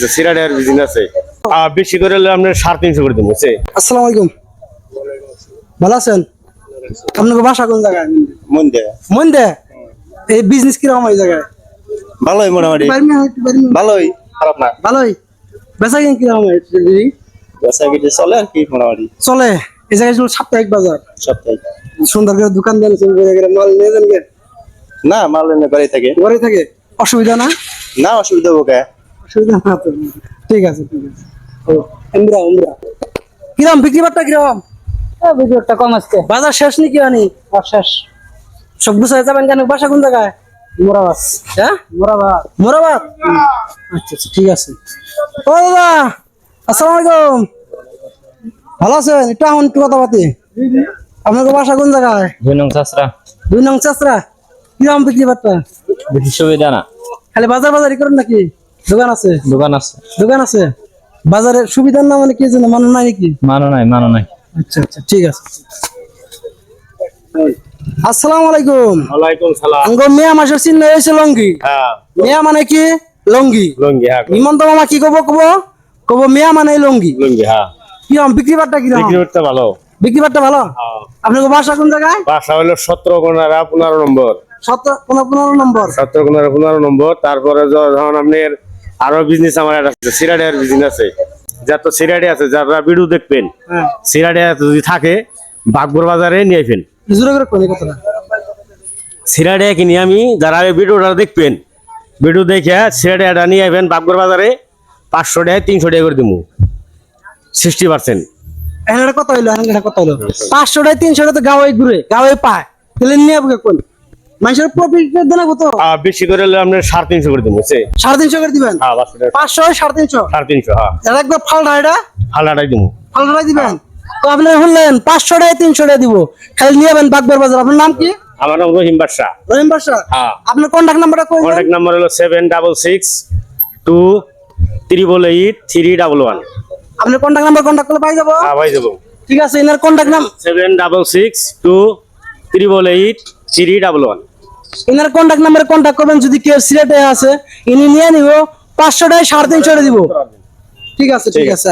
সিরাডের business আছে বেশি করে আমরা 350 করে দেবো। আসসালামু আলাইকুম, ভালো আছেন? আপনার বাসা কোন জায়গায়? মন্দে। এই বিজনেস কিরকম এই জায়গায়? ভালোই, মোটামুটি ভালোই, খারাপ না। ভালোই। বেচা কিনা কিরকম হয় দিদি? ব্যবসা কিছু চলে আর কি, মোটামুটি চলে। এই জায়গায় সাপ্তাহিক বাজার, সপ্তাহে। সুন্দর করে দোকান দেন, মাল নিয়ে যান গে? না, মাল এনে বাড়ি থাকে। ঘরে থাকে, অসুবিধা না? না, অসুবিধা হোক। অসুবিধা না তো, ঠিক আছে ঠিক আছে। ও আমরা কিরকম বিক্রি বাট্টা কিরকম? বিক্রিটা কম আজকে। বাজার শেষ নাকি আনি? শেষ। সব গুছাই যাবেন কেন? বাসা কোন জায়গায়? মোরাবাদ। হ্যাঁ, মোরাবাদ। মোরাবাদ। আচ্ছা আচ্ছা, ঠিক আছে। ও দাদা, আসসালামু আলাইকুম, ভালো আছেন? একটু এখন একটু কথা পাতি। আপনার বাসা কোন জায়গায়? 2 নং চাচরা। 2 নং চাচরা। কিরকম বিক্রি বাট্টা? বেশি সুবিধা না। খালি বাজারই করেন নাকি? দোকান আছে? দোকান আছে। দোকান আছে। বাজারে সুবিধা না মানে কি জানো, মানুষ নাই নাকি? মানো নাই। আচ্ছা আচ্ছা, ঠিক আছে। আসসালামু আলাইকুম। ওয়ালাইকুম সালাম। আঙ্গো মিয়া মাসের চিহ্ন হয়েছে লঙ্গি। হ্যাঁ, মিয়া মানে কি? লঙ্গি। লুঙ্গি। হ্যাঁ, হিমন্ত মামা কি কব মিয়া মানে লঙ্গি। লুঙ্গি। হ্যাঁ, কিরকম বিক্রি বাট্টা কিরকম? বিক্রি করতে ভালো। বিক্রি বাট্টা ভালো। আপনার বাসা কোন জায়গায়? বাসা হলো 17 কোনারা 15 নম্বর। 15 নম্বর। 17 কোনারা 15 নম্বর। তারপরে যখন আপনার আরো বিজনেস আমার একটা সিরাডের বিজনেস আছে, যত সিরাডে আছে, যারা ভিডিও দেখবেন হ্যাঁ, সিরাডে যদি থাকে বাগবর বাজারে নিয়ে আসবেন। জোরে করে কোন কথাটা? সিরাডে কিনে আমি যারা এই ভিডিওটা দেখবেন, ভিডিও দেখে সিরাডে এটা নিয়ে আসবেন বাগবর বাজারে 500 টাকা 300 টাকা করে দিব 60%। এখানে কত হইলো? 500 টাকা 300 টাকা তো গাওয়াই ঘুরে গাওয়াই পায়, তাহলে নিয়ে যাবো কোন? মানুষের প্রফিট দেন কত? বেশি করে হলে আমরা 350 করে দেবো। 350 করে দিবেন? হ্যাঁ, 500 350। 350। হ্যাঁ, এটা একবার ফালটা, এটা হালাটাই দিব। ফালটা দিবেন তো? আপনি শুনলেন 500 টাকা 300 টাকা দিব, খালি নিয়ে যাবেন বাগবার বাজার। আপনার নাম কি? আমার নাম রহিম বাদশা। রহিম বাদশা। হ্যাঁ। আপনার কন্টাক্ট নাম্বারটা কই? কন্টাক্ট নাম্বার হলো 7662388311। আপনার কন্টাক্ট নাম্বার কন্টাক্ট করলে পাই যাবো? হ্যাঁ, ভাই দেবো। ঠিক আছে, এনার কন্টাক্ট নাম 7662388311। এনার কন্টাক্ট নাম্বারে কন্টাক্ট করবেন। যদি কেউ সিলেটে আছে, ইনি নিয়ে নিব 500 টাকা 350 টাকা দিব। ঠিক আছে ঠিক আছে।